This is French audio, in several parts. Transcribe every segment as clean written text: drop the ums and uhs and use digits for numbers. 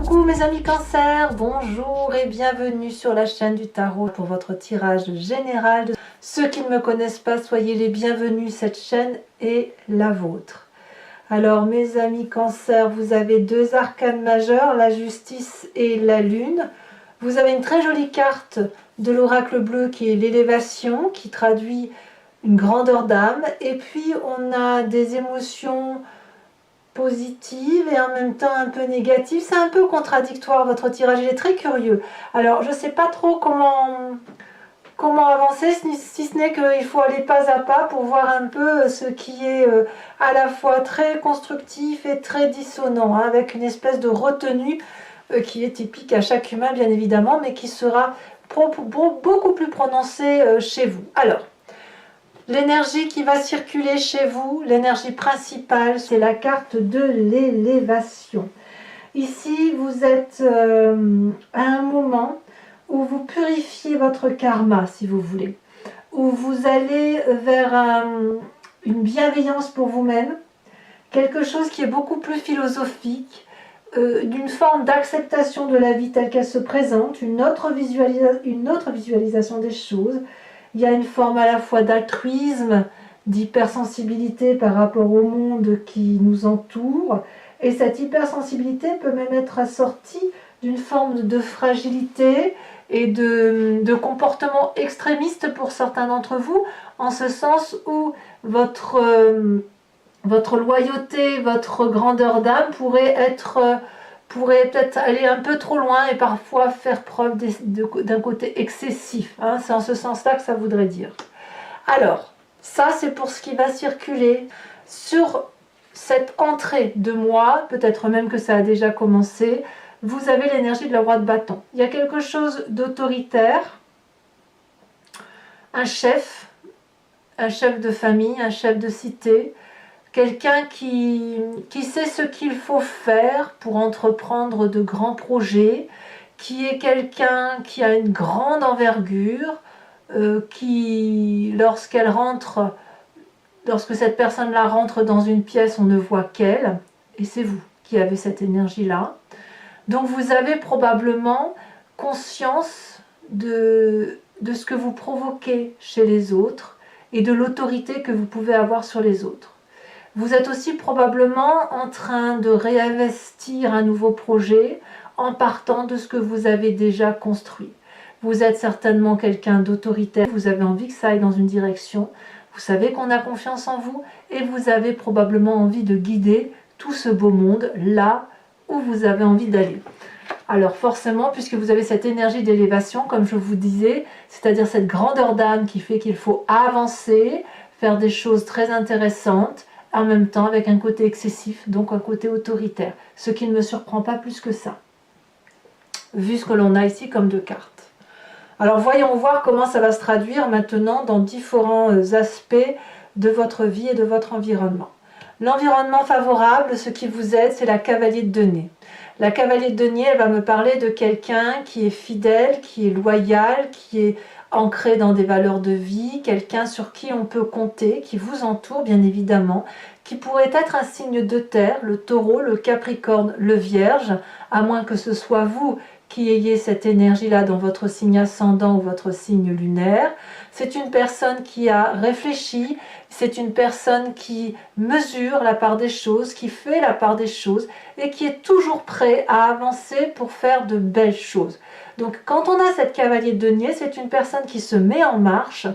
Coucou mes amis Cancer, bonjour et bienvenue sur la chaîne du tarot pour votre tirage général. Ceux qui ne me connaissent pas, soyez les bienvenus, cette chaîne est la vôtre. Alors mes amis Cancer, vous avez deux arcanes majeurs, la justice et la lune. Vous avez une très jolie carte de l'oracle bleu qui est l'élévation, qui traduit une grandeur d'âme. Et puis on a des émotions positive et en même temps un peu négative. C'est un peu contradictoire votre tirage, il est très curieux. Alors je ne sais pas trop comment avancer, si ce n'est qu'il faut aller pas à pas pour voir un peu ce qui est à la fois très constructif et très dissonant, hein, avec une espèce de retenue qui est typique à chaque humain bien évidemment, mais qui sera beaucoup plus prononcée chez vous. Alors, l'énergie qui va circuler chez vous, l'énergie principale, c'est la carte de l'élévation. Ici, vous êtes à un moment où vous purifiez votre karma, si vous voulez, où vous allez vers une bienveillance pour vous-même, quelque chose qui est beaucoup plus philosophique, d'une forme d'acceptation de la vie telle qu'elle se présente, une autre visualisation des choses. Il y a une forme à la fois d'altruisme, d'hypersensibilité par rapport au monde qui nous entoure. Et cette hypersensibilité peut même être assortie d'une forme de fragilité et de comportement extrémiste pour certains d'entre vous, en ce sens où votre loyauté, votre grandeur d'âme pourrait peut-être aller un peu trop loin et parfois faire preuve d'un côté excessif. Hein, c'est en ce sens-là que ça voudrait dire. Alors, ça c'est pour ce qui va circuler sur cette entrée de mois, peut-être même que ça a déjà commencé. Vous avez l'énergie de la roi de bâton. Il y a quelque chose d'autoritaire, un chef de famille, un chef de cité, quelqu'un qui sait ce qu'il faut faire pour entreprendre de grands projets, qui est quelqu'un qui a une grande envergure, qui, lorsque cette personne-là rentre dans une pièce, on ne voit qu'elle, et c'est vous qui avez cette énergie-là. Donc vous avez probablement conscience de ce que vous provoquez chez les autres et de l'autorité que vous pouvez avoir sur les autres. Vous êtes aussi probablement en train de réinvestir un nouveau projet en partant de ce que vous avez déjà construit. Vous êtes certainement quelqu'un d'autoritaire, vous avez envie que ça aille dans une direction, vous savez qu'on a confiance en vous et vous avez probablement envie de guider tout ce beau monde là où vous avez envie d'aller. Alors forcément, puisque vous avez cette énergie d'élévation, comme je vous disais, c'est-à-dire cette grandeur d'âme qui fait qu'il faut avancer, faire des choses très intéressantes, en même temps avec un côté excessif, donc un côté autoritaire, ce qui ne me surprend pas plus que ça, vu ce que l'on a ici comme deux cartes. Alors voyons voir comment ça va se traduire maintenant dans différents aspects de votre vie et de votre environnement. L'environnement favorable, ce qui vous aide, c'est la cavalier de denier. La cavalier de denier, elle va me parler de quelqu'un qui est fidèle, qui est loyal, qui est ancré dans des valeurs de vie, quelqu'un sur qui on peut compter, qui vous entoure bien évidemment, qui pourrait être un signe de terre, le taureau, le capricorne, le vierge, à moins que ce soit vous qui ayez cette énergie-là dans votre signe ascendant ou votre signe lunaire. C'est une personne qui a réfléchi, c'est une personne qui mesure la part des choses, qui fait la part des choses et qui est toujours prêt à avancer pour faire de belles choses. Donc quand on a cette cavalier de denier, c'est une personne qui se met en marche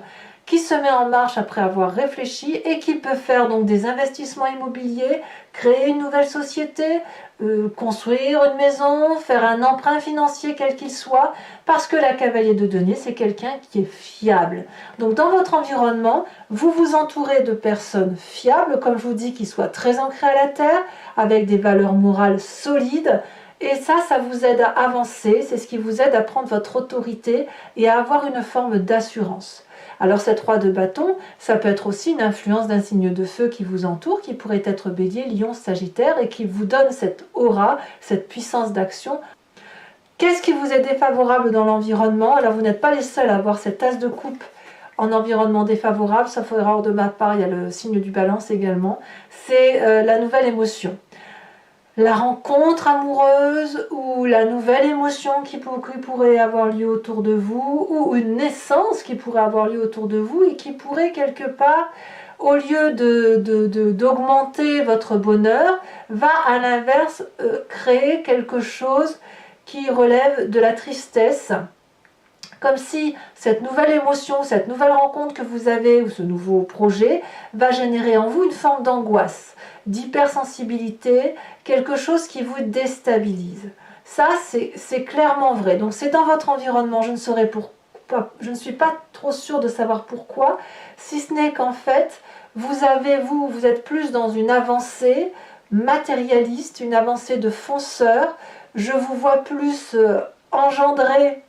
après avoir réfléchi et qui peut faire donc des investissements immobiliers, créer une nouvelle société, construire une maison, faire un emprunt financier quel qu'il soit, parce que la cavalier de denier, c'est quelqu'un qui est fiable. Donc dans votre environnement, vous vous entourez de personnes fiables, comme je vous dis, qui soient très ancrées à la terre, avec des valeurs morales solides, et ça vous aide à avancer, c'est ce qui vous aide à prendre votre autorité et à avoir une forme d'assurance. Alors cette roi de bâton, ça peut être aussi une influence d'un signe de feu qui vous entoure, qui pourrait être Bélier, Lion, Sagittaire, et qui vous donne cette aura, cette puissance d'action. Qu'est-ce qui vous est défavorable dans l'environnement? Alors vous n'êtes pas les seuls à avoir cette as de coupe en environnement défavorable, sauf erreur de ma part, il y a le signe du balance également. C'est la nouvelle émotion. La rencontre amoureuse ou la nouvelle émotion qui pourrait avoir lieu autour de vous, ou une naissance qui pourrait avoir lieu autour de vous et qui pourrait quelque part, au lieu d'augmenter votre bonheur, va à l'inverse créer quelque chose qui relève de la tristesse. Comme si cette nouvelle émotion, cette nouvelle rencontre que vous avez, ou ce nouveau projet, va générer en vous une forme d'angoisse, d'hypersensibilité, quelque chose qui vous déstabilise. Ça, c'est clairement vrai. Donc c'est dans votre environnement, je ne suis pas trop sûre de savoir pourquoi, si ce n'est qu'en fait, vous êtes plus dans une avancée matérialiste, une avancée de fonceur. Je vous vois plus engendrer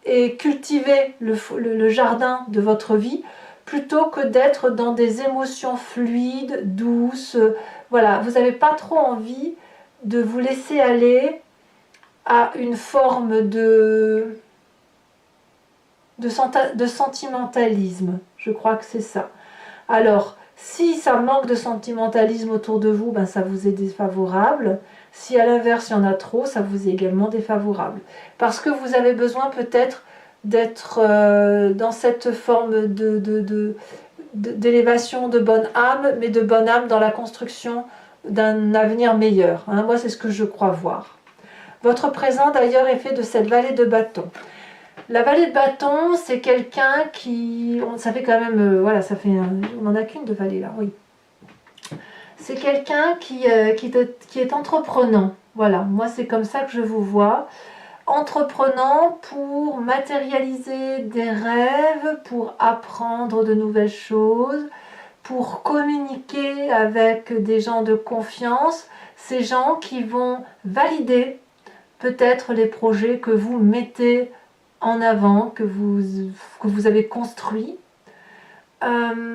et cultiver le jardin de votre vie plutôt que d'être dans des émotions fluides, douces. Voilà, vous n'avez pas trop envie de vous laisser aller à une forme de sentimentalisme. Je crois que c'est ça. Alors, si ça manque de sentimentalisme autour de vous, ben ça vous est défavorable. Si à l'inverse il y en a trop, ça vous est également défavorable. Parce que vous avez besoin peut-être d'être dans cette forme d'élévation de bonne âme, mais de bonne âme dans la construction d'un avenir meilleur. Hein, moi, c'est ce que je crois voir. Votre présent, d'ailleurs, est fait de cette vallée de bâton. La vallée de bâton, c'est quelqu'un qui... Ça fait quand même... voilà, ça fait... on n'en a qu'une de vallée, là, oui. C'est quelqu'un qui est entreprenant. Voilà, moi, c'est comme ça que je vous vois. Entreprenant pour matérialiser des rêves, pour apprendre de nouvelles choses, pour communiquer avec des gens de confiance, ces gens qui vont valider peut-être les projets que vous mettez en avant, que vous avez construits.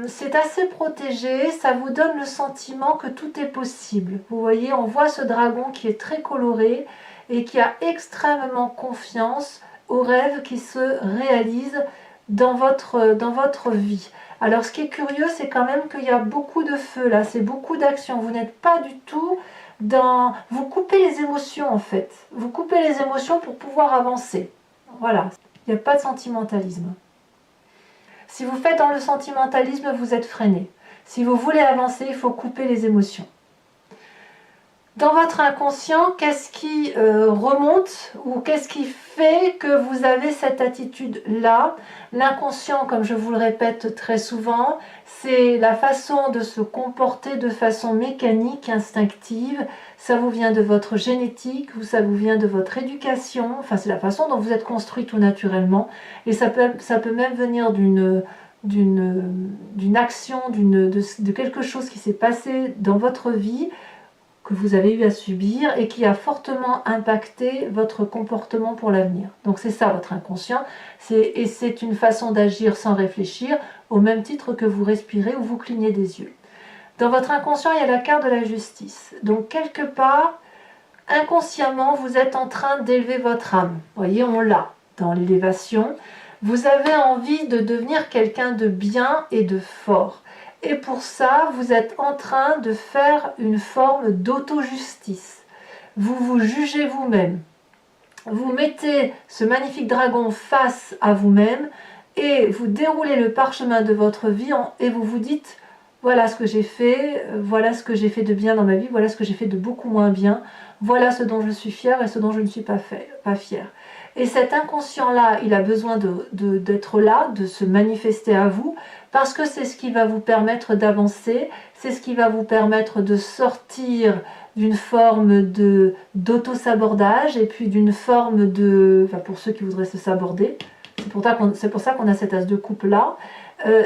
C'est assez protégé, ça vous donne le sentiment que tout est possible. Vous voyez, on voit ce dragon qui est très coloré et qui a extrêmement confiance aux rêves qui se réalisent dans votre vie. Alors ce qui est curieux, c'est quand même qu'il y a beaucoup de feu là, c'est beaucoup d'action. Vous n'êtes pas du tout dans... Vous coupez les émotions en fait. Vous coupez les émotions pour pouvoir avancer. Voilà, il n'y a pas de sentimentalisme. Si vous faites dans le sentimentalisme, vous êtes freiné. Si vous voulez avancer, il faut couper les émotions. Dans votre inconscient, qu'est-ce qui remonte ou qu'est-ce qui fait que vous avez cette attitude-là? L'inconscient, comme je vous le répète très souvent, c'est la façon de se comporter de façon mécanique, instinctive. Ça vous vient de votre génétique, ou ça vous vient de votre éducation. Enfin, c'est la façon dont vous êtes construit tout naturellement. Et ça peut même venir d'une action, de quelque chose qui s'est passé dans votre vie, que vous avez eu à subir et qui a fortement impacté votre comportement pour l'avenir. Donc c'est ça votre inconscient, et c'est une façon d'agir sans réfléchir, au même titre que vous respirez ou vous clignez des yeux. Dans votre inconscient, il y a la carte de la justice. Donc quelque part, inconsciemment, vous êtes en train d'élever votre âme. Vous voyez, on l'a dans l'élévation. Vous avez envie de devenir quelqu'un de bien et de fort. Et pour ça, vous êtes en train de faire une forme d'auto-justice. Vous vous jugez vous-même. Vous mettez ce magnifique dragon face à vous-même et vous déroulez le parchemin de votre vie et vous vous dites « Voilà ce que j'ai fait, voilà ce que j'ai fait de bien dans ma vie, voilà ce que j'ai fait de beaucoup moins bien, voilà ce dont je suis fière et ce dont je ne suis pas fière. » Et cet inconscient-là, il a besoin d'être là, de se manifester à vous, parce que c'est ce qui va vous permettre d'avancer, c'est ce qui va vous permettre de sortir d'une forme d'auto-sabordage et puis d'une forme de... Enfin, pour ceux qui voudraient se saborder, c'est pour ça qu'on a cet as de coupe là.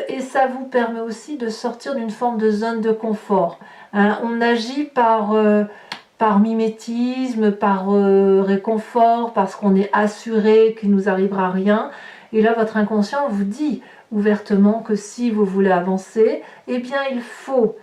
Et ça vous permet aussi de sortir d'une forme de zone de confort. Hein, on agit par mimétisme, par réconfort, parce qu'on est assuré qu'il ne nous arrivera rien. Et là, votre inconscient vous dit ouvertement que si vous voulez avancer, eh bien il faut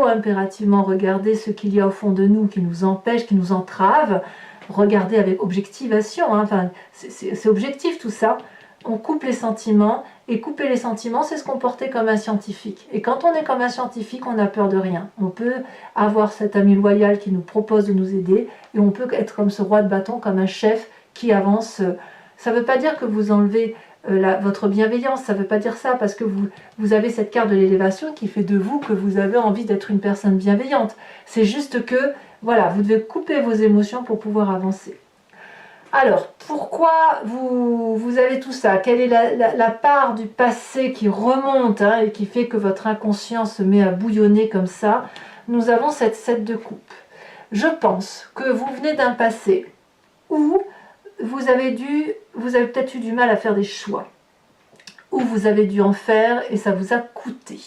impérativement regarder ce qu'il y a au fond de nous qui nous empêche, qui nous entrave, regarder avec objectivation, hein. Enfin, c'est objectif tout ça. On coupe les sentiments Et couper les sentiments, c'est se comporter comme un scientifique. Et quand on est comme un scientifique, on n'a peur de rien. On peut avoir cet ami loyal qui nous propose de nous aider, et on peut être comme ce roi de bâton, comme un chef qui avance. Ça ne veut pas dire que vous enlevez votre bienveillance, ça ne veut pas dire ça, parce que vous avez cette carte de l'élévation qui fait de vous que vous avez envie d'être une personne bienveillante. C'est juste que, voilà, vous devez couper vos émotions pour pouvoir avancer. Alors, pourquoi vous avez tout ça? Quelle est la part du passé qui remonte et qui fait que votre inconscient se met à bouillonner comme ça? Nous avons cette 7 de coupe. Je pense que vous venez d'un passé où vous avez peut-être eu du mal à faire des choix, où vous avez dû en faire et ça vous a coûté.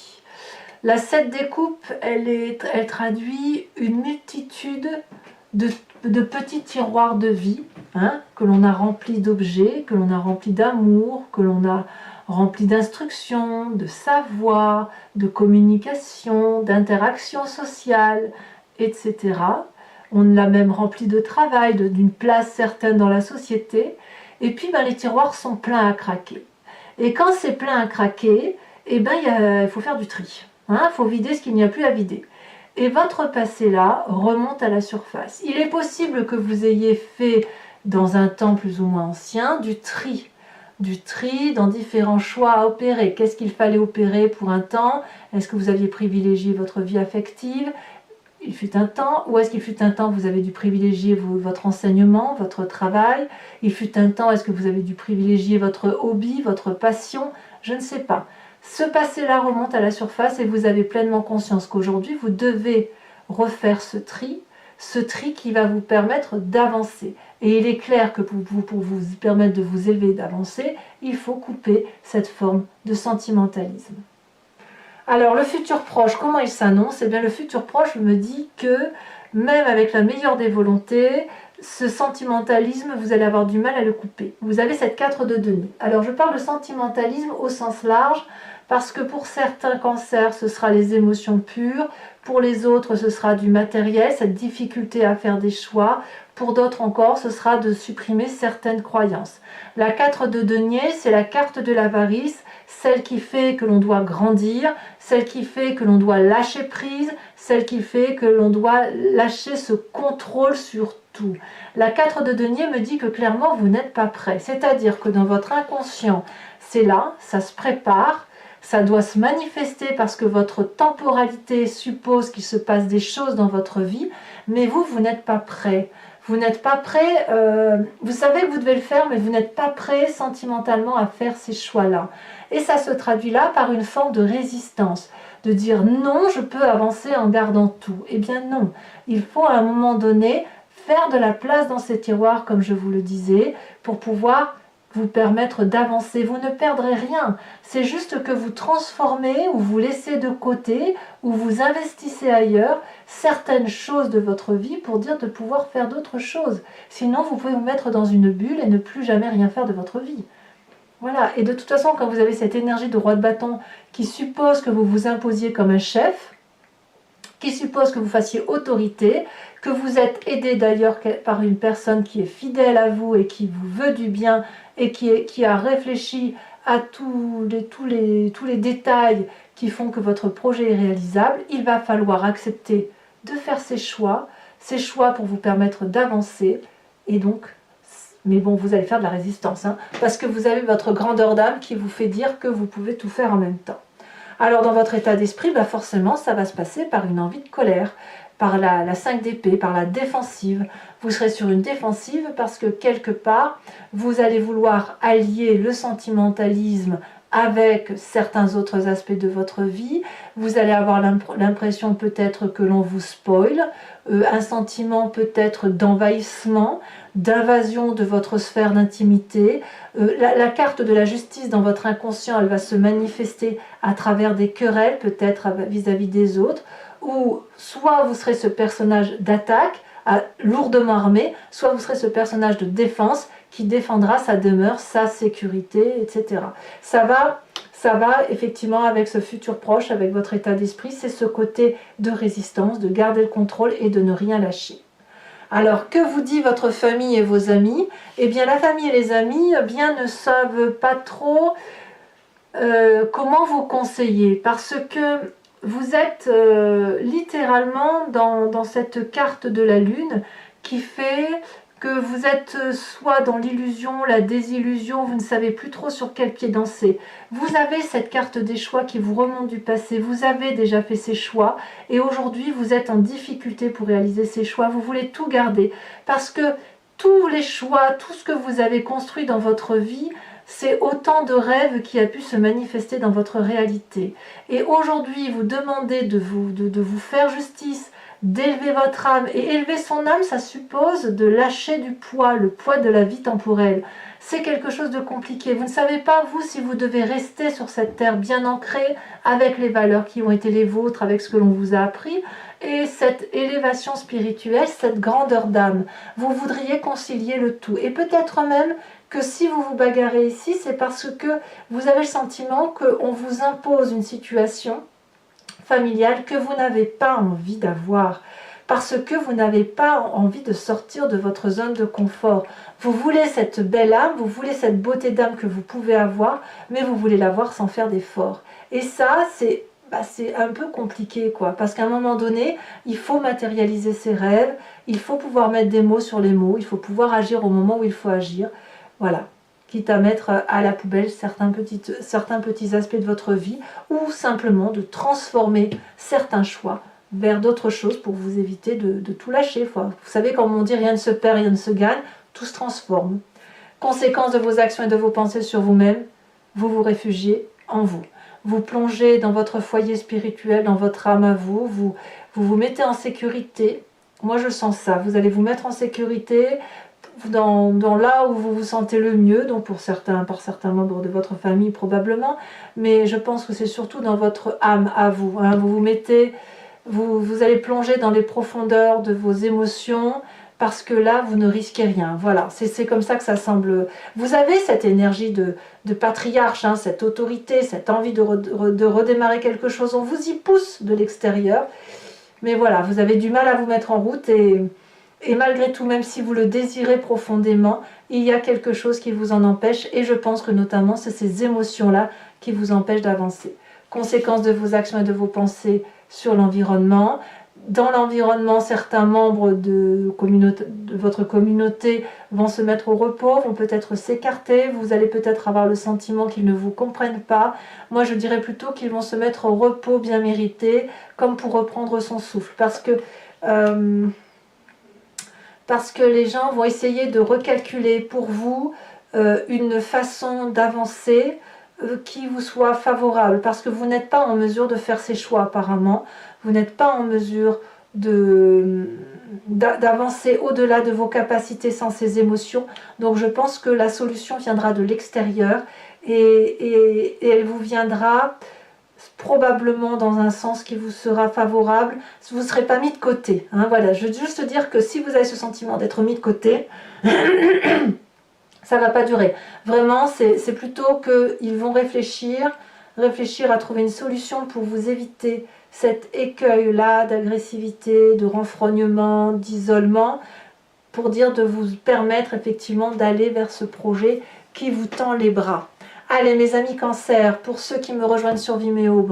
La 7 des coupes, elle traduit une multitude de petits tiroirs de vie, que l'on a remplis d'objets, que l'on a remplis d'amour, que l'on a remplis d'instructions, de savoir, de communication, d'interaction sociale, etc. On l'a même rempli de travail, d'une place certaine dans la société. Et puis les tiroirs sont pleins à craquer. Et quand c'est plein à craquer, il faut faire du tri. Il faut vider ce qu'il n'y a plus à vider. Et votre passé là remonte à la surface. Il est possible que vous ayez fait, dans un temps plus ou moins ancien, du tri dans différents choix à opérer. Qu'est-ce qu'il fallait opérer pour un temps? Est-ce que vous aviez privilégié votre vie affective? Il fut un temps, ou est-ce qu'il fut un temps vous avez dû privilégier votre enseignement, votre travail? Il fut un temps, est-ce que vous avez dû privilégier votre hobby, votre passion? Je ne sais pas. Ce passé-là remonte à la surface et vous avez pleinement conscience qu'aujourd'hui, vous devez refaire ce tri qui va vous permettre d'avancer. Et il est clair que pour vous permettre de vous élever, d'avancer, il faut couper cette forme de sentimentalisme. Alors, le futur proche, comment il s'annonce? Eh bien, le futur proche me dit que, même avec la meilleure des volontés, ce sentimentalisme, vous allez avoir du mal à le couper. Vous avez cette 4 de denier. Alors, je parle de sentimentalisme au sens large, parce que pour certains cancers, ce sera les émotions pures. Pour les autres, ce sera du matériel, cette difficulté à faire des choix. Pour d'autres encore, ce sera de supprimer certaines croyances. La 4 de denier, c'est la carte de l'avarice, celle qui fait que l'on doit grandir, celle qui fait que l'on doit lâcher prise, celle qui fait que l'on doit lâcher ce contrôle sur tout. La 4 de denier me dit que clairement vous n'êtes pas prêt. C'est-à-dire que dans votre inconscient, c'est là, ça se prépare, ça doit se manifester parce que votre temporalité suppose qu'il se passe des choses dans votre vie, mais vous n'êtes pas prêt. Vous n'êtes pas prêt, vous savez que vous devez le faire, mais vous n'êtes pas prêt sentimentalement à faire ces choix-là. Et ça se traduit là par une forme de résistance, de dire non, je peux avancer en gardant tout. Eh bien non, il faut à un moment donné faire de la place dans ces tiroirs, comme je vous le disais, pour pouvoir vous permettre d'avancer. Vous ne perdrez rien, c'est juste que vous transformez ou vous laissez de côté ou vous investissez ailleurs certaines choses de votre vie pour dire de pouvoir faire d'autres choses. Sinon, vous pouvez vous mettre dans une bulle et ne plus jamais rien faire de votre vie. Voilà, et de toute façon, quand vous avez cette énergie de roi de bâton qui suppose que vous vous imposiez comme un chef, qui suppose que vous fassiez autorité, que vous êtes aidé d'ailleurs par une personne qui est fidèle à vous et qui vous veut du bien et qui a réfléchi à tous les détails qui font que votre projet est réalisable, il va falloir accepter de faire ces choix pour vous permettre d'avancer. Et donc, mais bon, vous allez faire de la résistance, parce que vous avez votre grandeur d'âme qui vous fait dire que vous pouvez tout faire en même temps. Alors dans votre état d'esprit, forcément, ça va se passer par une envie de colère, par la 5 d'épée, par la défensive. Vous serez sur une défensive parce que quelque part, vous allez vouloir allier le sentimentalisme avec certains autres aspects de votre vie. Vous allez avoir l'impression peut-être que l'on vous spoil, un sentiment peut-être d'envahissement, d'invasion de votre sphère d'intimité. La carte de la justice dans votre inconscient, elle va se manifester à travers des querelles, peut-être vis-à-vis des autres, ou soit vous serez ce personnage d'attaque, lourdement armé, soit vous serez ce personnage de défense qui défendra sa demeure, sa sécurité, etc. Ça va effectivement avec ce futur proche, avec votre état d'esprit, c'est ce côté de résistance, de garder le contrôle et de ne rien lâcher. Alors, que vous dit votre famille et vos amis? Eh bien, la famille et les amis ne savent pas trop comment vous conseiller, parce que vous êtes littéralement dans cette carte de la lune qui fait que vous êtes soit dans l'illusion, la désillusion, vous ne savez plus trop sur quel pied danser. Vous avez cette carte des choix qui vous remonte du passé, vous avez déjà fait ces choix et aujourd'hui vous êtes en difficulté pour réaliser ces choix, vous voulez tout garder parce que tous les choix, tout ce que vous avez construit dans votre vie, c'est autant de rêves qui a pu se manifester dans votre réalité. Et aujourd'hui, vous demandez de vous faire justice, d'élever votre âme. Et élever son âme, ça suppose de lâcher du poids, le poids de la vie temporelle. C'est quelque chose de compliqué. Vous ne savez pas, vous, si vous devez rester sur cette terre bien ancrée, avec les valeurs qui ont été les vôtres, avec ce que l'on vous a appris, et cette élévation spirituelle, cette grandeur d'âme. Vous voudriez concilier le tout. Et peut-être même que si vous vous bagarrez ici, c'est parce que vous avez le sentiment qu'on vous impose une situation familiale que vous n'avez pas envie d'avoir, parce que vous n'avez pas envie de sortir de votre zone de confort. Vous voulez cette belle âme, vous voulez cette beauté d'âme que vous pouvez avoir, mais vous voulez l'avoir sans faire d'effort. Et ça, c'est un peu compliqué, quoi, parce qu'à un moment donné, il faut matérialiser ses rêves, il faut pouvoir mettre des mots sur les mots, il faut pouvoir agir au moment où il faut agir. Voilà, quitte à mettre à la poubelle certains petits aspects de votre vie ou simplement de transformer certains choix vers d'autres choses pour vous éviter de tout lâcher. Vous savez, comme on dit, rien ne se perd, rien ne se gagne, tout se transforme. Conséquence de vos actions et de vos pensées sur vous-même, vous vous réfugiez en vous. Vous plongez dans votre foyer spirituel, dans votre âme à vous, vous mettez en sécurité. Moi, je sens ça. Vous allez vous mettre en sécurité dans là où vous vous sentez le mieux, donc par certains membres de votre famille probablement, mais je pense que c'est surtout dans votre âme à vous. Hein. Vous allez plonger dans les profondeurs de vos émotions, parce que là, vous ne risquez rien. Voilà, c'est comme ça que ça semble. Vous avez cette énergie de patriarche, hein, cette autorité, cette envie de redémarrer quelque chose. On vous y pousse de l'extérieur, mais voilà, vous avez du mal à vous mettre en route et malgré tout, même si vous le désirez profondément, il y a quelque chose qui vous en empêche et je pense que notamment c'est ces émotions-là qui vous empêchent d'avancer. Conséquence de vos actions et de vos pensées sur l'environnement. Dans l'environnement, certains membres de votre communauté vont se mettre au repos, vont peut-être s'écarter, vous allez peut-être avoir le sentiment qu'ils ne vous comprennent pas. Moi, je dirais plutôt qu'ils vont se mettre au repos bien mérité, comme pour reprendre son souffle. Parce que les gens vont essayer de recalculer pour vous une façon d'avancer qui vous soit favorable, parce que vous n'êtes pas en mesure de faire ces choix apparemment, vous n'êtes pas en mesure d'avancer au-delà de vos capacités sans ces émotions, donc je pense que la solution viendra de l'extérieur et elle vous viendra probablement dans un sens qui vous sera favorable, vous ne serez pas mis de côté. Hein, voilà, je veux juste dire que si vous avez ce sentiment d'être mis de côté, ça ne va pas durer. Vraiment, c'est plutôt qu'ils vont réfléchir à trouver une solution pour vous éviter cet écueil-là d'agressivité, de renfrognement, d'isolement, pour dire de vous permettre effectivement d'aller vers ce projet qui vous tend les bras. Allez mes amis Cancer, pour ceux qui me rejoignent sur Vimeo,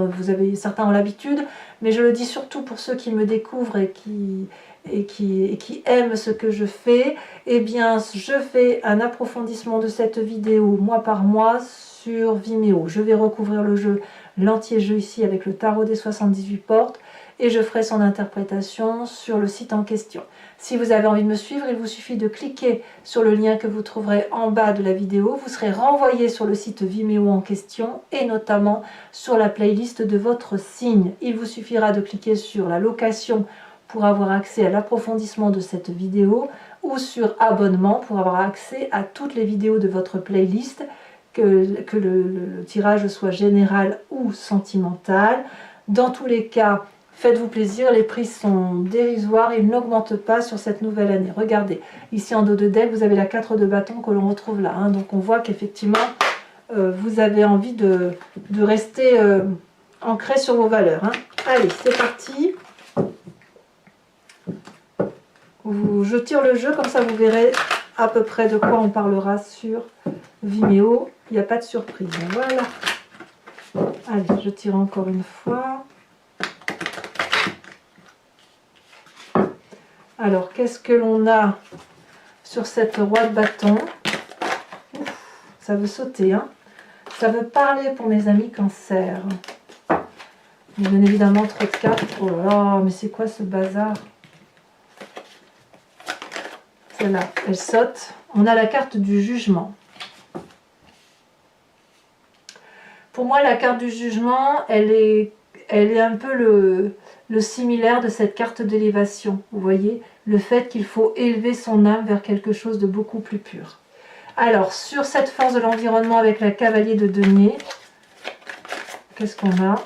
certains ont l'habitude, mais je le dis surtout pour ceux qui me découvrent et qui aiment ce que je fais, eh bien je fais un approfondissement de cette vidéo mois par mois sur Vimeo. Je vais recouvrir le jeu, l'entier jeu ici avec le tarot des 78 portes et je ferai son interprétation sur le site en question. Si vous avez envie de me suivre, il vous suffit de cliquer sur le lien que vous trouverez en bas de la vidéo. Vous serez renvoyé sur le site Vimeo en question et notamment sur la playlist de votre signe. Il vous suffira de cliquer sur la location pour avoir accès à l'approfondissement de cette vidéo ou sur abonnement pour avoir accès à toutes les vidéos de votre playlist, que le tirage soit général ou sentimental. Dans tous les cas, faites-vous plaisir, les prix sont dérisoires, ils n'augmentent pas sur cette nouvelle année. Regardez, ici en dos de deck, vous avez la 4 de bâton que l'on retrouve là. Hein. Donc on voit qu'effectivement, vous avez envie de rester ancré sur vos valeurs. Hein. Allez, c'est parti. Je tire le jeu, comme ça vous verrez à peu près de quoi on parlera sur Vimeo. Il n'y a pas de surprise. Voilà. Allez, je tire encore une fois. Alors, qu'est-ce que l'on a sur cette roi de bâton? Ouf, ça veut sauter, hein. Ça veut parler pour mes amis cancer. Bien évidemment, trop de cartes. Oh là là, mais c'est quoi ce bazar? Celle-là, elle saute. On a la carte du jugement. Pour moi, la carte du jugement, elle est un peu le similaire de cette carte d'élévation. Vous voyez, le fait qu'il faut élever son âme vers quelque chose de beaucoup plus pur. Alors, sur cette force de l'environnement avec la cavalier de denier, qu'est-ce qu'on a?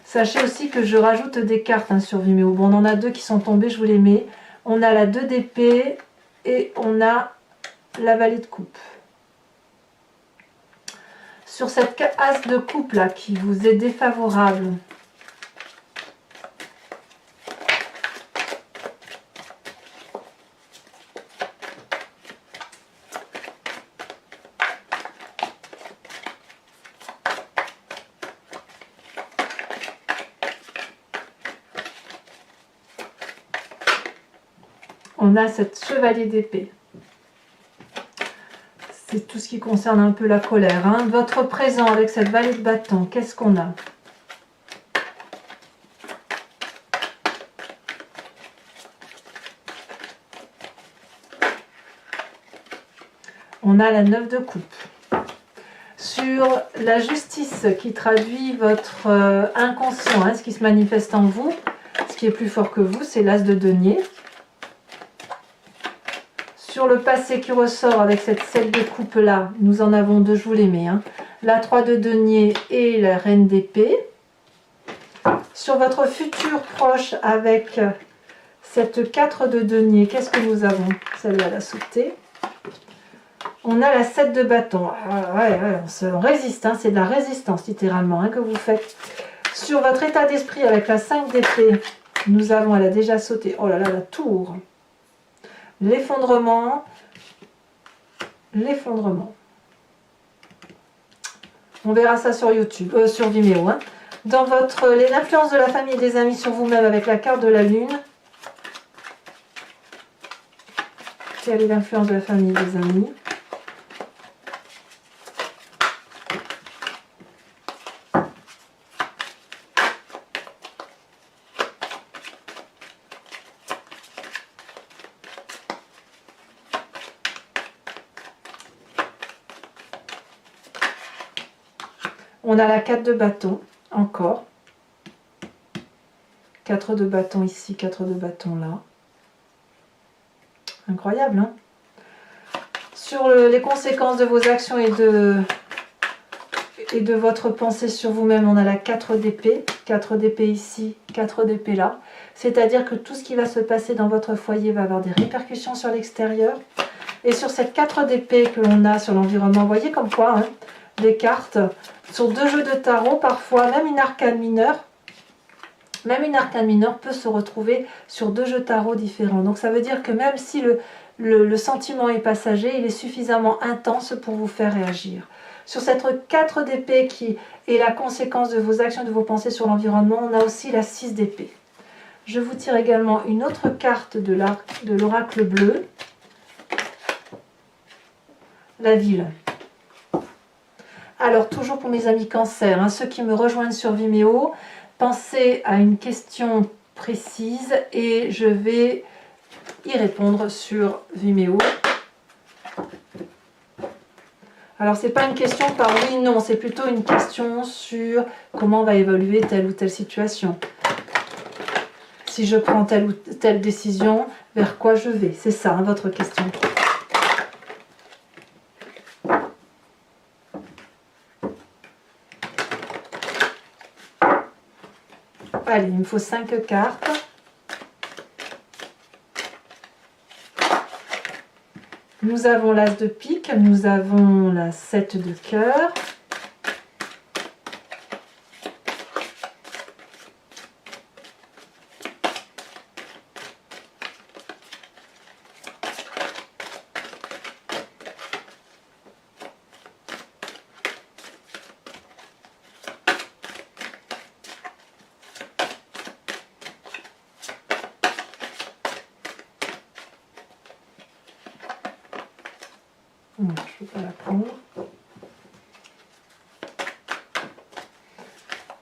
Sachez aussi que je rajoute des cartes hein, sur Vimeo. Bon, on en a deux qui sont tombées, je vous les mets. On a la 2 d'épée et on a la vallée de coupe. Sur cette as de coupe là qui vous est défavorable, on a cette chevalier d'épée. C'est tout ce qui concerne un peu la colère. Hein. Votre présent avec cette vallée de bâton, qu'est-ce qu'on a? On a la 9 de coupe. Sur la justice qui traduit votre inconscient, hein, ce qui se manifeste en vous, ce qui est plus fort que vous, c'est l'as de denier. Sur le passé qui ressort avec cette 7 de coupe là, nous en avons deux, je vous les mets. Hein. La 3 de denier et la reine d'épée. Sur votre futur proche avec cette 4 de denier, qu'est-ce que nous avons? Celle-là, elle a sauté. On a la 7 de bâton. Ah, ouais, on résiste, hein, c'est de la résistance littéralement hein, que vous faites. Sur votre état d'esprit avec la 5 d'épée, nous avons, elle a déjà sauté. Oh là là, la tour. L'effondrement. L'effondrement. On verra ça sur YouTube, sur Vimeo. Hein. Dans l'influence de la famille et des amis sur vous-même avec la carte de la lune. Quelle est l'influence de la famille et des amis? On a la 4 de bâton, encore. 4 de bâton ici, 4 de bâton là. Incroyable, hein? Sur les conséquences de vos actions et de votre pensée sur vous-même, on a la 4 d'épée. 4 d'épée ici, 4 d'épée là. C'est-à-dire que tout ce qui va se passer dans votre foyer va avoir des répercussions sur l'extérieur. Et sur cette 4 d'épée que l'on a sur l'environnement, vous voyez comme quoi, hein, des cartes sur deux jeux de tarot, parfois même une arcane mineure. Même une arcane mineure peut se retrouver sur deux jeux de tarot différents. Donc ça veut dire que même si le sentiment est passager, il est suffisamment intense pour vous faire réagir. Sur cette 4 d'épée qui est la conséquence de vos actions, de vos pensées sur l'environnement, on a aussi la 6 d'épée. Je vous tire également une autre carte de l'oracle bleu. La ville. Alors, toujours pour mes amis cancer, hein, ceux qui me rejoignent sur Vimeo, pensez à une question précise et je vais y répondre sur Vimeo. Alors, ce n'est pas une question par oui, non, c'est plutôt une question sur comment va évoluer telle ou telle situation. Si je prends telle ou telle décision, vers quoi je vais? C'est ça, hein, votre question. Allez, il me faut 5 cartes. Nous avons l'as de pique, nous avons la 7 de cœur. Non, je ne peux pas la prendre.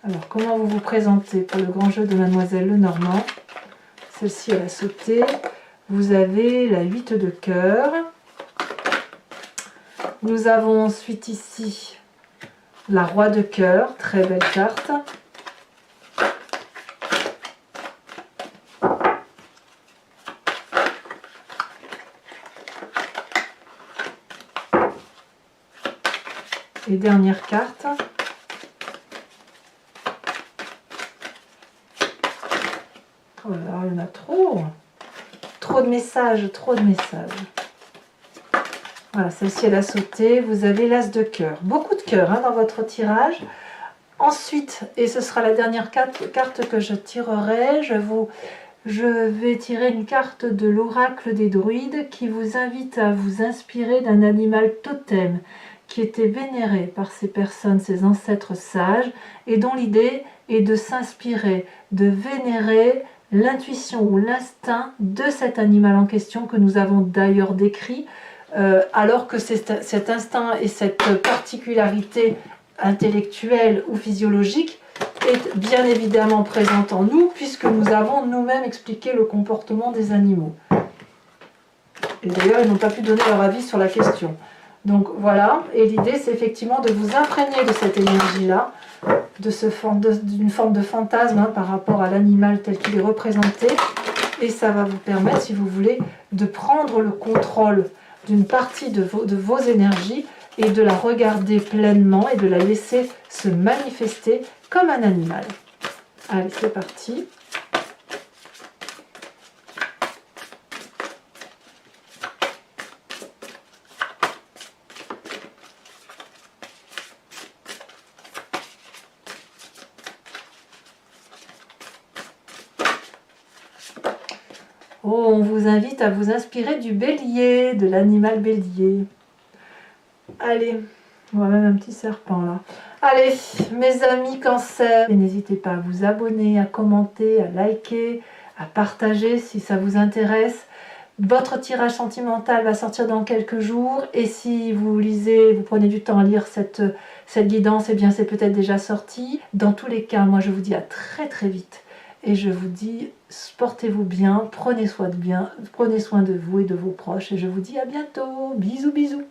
Alors, comment vous vous présentez pour le grand jeu de Mademoiselle Lenormand? Celle-ci, elle a sauté. Vous avez la 8 de cœur. Nous avons ensuite ici la roi de cœur, très belle carte. Et dernière carte. Oh là là, il y en a trop. Trop de messages, trop de messages. Voilà, celle-ci elle a sauté. Vous avez l'as de cœur. Beaucoup de cœur hein, dans votre tirage. Ensuite, et ce sera la dernière carte que je tirerai, je vais tirer une carte de l'oracle des druides qui vous invite à vous inspirer d'un animal totem qui était vénéré par ces personnes, ces ancêtres sages, et dont l'idée est de s'inspirer, de vénérer l'intuition ou l'instinct de cet animal en question que nous avons d'ailleurs décrit, alors que cet instinct et cette particularité intellectuelle ou physiologique est bien évidemment présente en nous, puisque nous avons nous-mêmes expliqué le comportement des animaux. Et d'ailleurs, ils n'ont pas pu donner leur avis sur la question. Donc voilà, et l'idée c'est effectivement de vous imprégner de cette énergie-là, d'une forme de fantasme hein, par rapport à l'animal tel qu'il est représenté, et ça va vous permettre, si vous voulez, de prendre le contrôle d'une partie de vos énergies et de la regarder pleinement et de la laisser se manifester comme un animal. Allez, c'est parti. Oh, on vous invite à vous inspirer du bélier, de l'animal bélier. Allez, on voit même un petit serpent là. Allez, mes amis cancer, n'hésitez pas à vous abonner, à commenter, à liker, à partager si ça vous intéresse. Votre tirage sentimental va sortir dans quelques jours et si vous lisez, vous prenez du temps à lire cette guidance, eh bien c'est peut-être déjà sorti. Dans tous les cas, moi je vous dis à très très vite et je vous dis portez-vous bien, prenez soin de vous et de vos proches et je vous dis à bientôt. Bisous bisous.